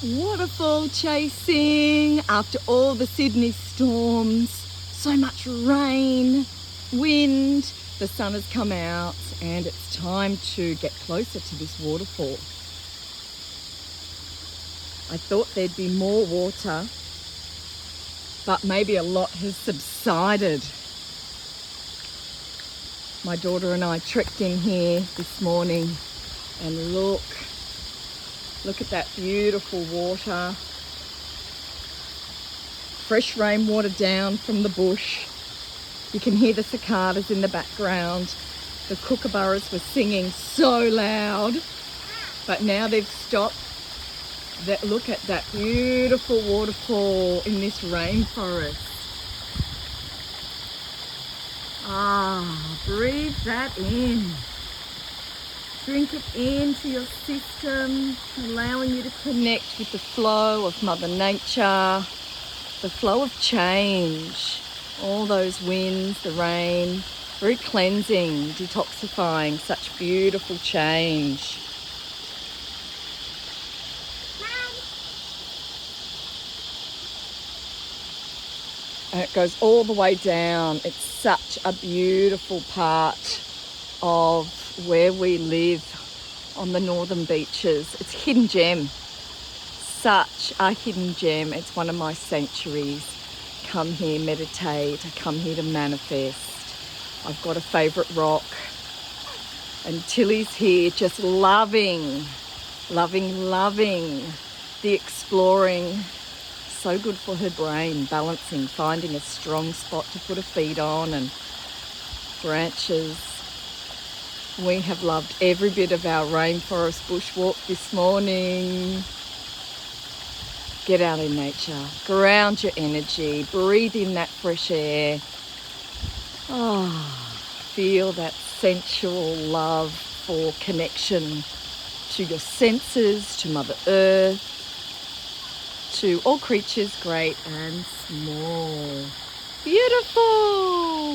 Waterfall chasing after all the Sydney storms. So much rain, wind, the sun has come out and it's time to get closer to this waterfall. I thought there'd be more water, but maybe a lot has subsided. My daughter and I trekked in here this morning and look at that beautiful water. Fresh rainwater down from the bush. You can hear the cicadas in the background. The kookaburras were singing so loud, but now they've stopped. Look at that beautiful waterfall in this rainforest. Breathe that in. Drink it into your system, allowing you to connect with the flow of Mother Nature, the flow of change, all those winds, the rain, very cleansing, detoxifying, such beautiful change. And it goes all the way down. It's such a beautiful part of where we live on the northern beaches. It's a hidden gem, such a hidden gem. It's one of my sanctuaries. Come here, meditate. I come here to manifest. I've got a favourite rock, and Tilly's here just loving the exploring. So good for her brain, balancing, finding a strong spot to put her feet on and branches. We have loved every bit of our rainforest bushwalk this morning. Get out in nature, ground your energy, breathe in that fresh air. Feel that sensual love for connection to your senses, to Mother Earth, to all creatures great and small. Beautiful!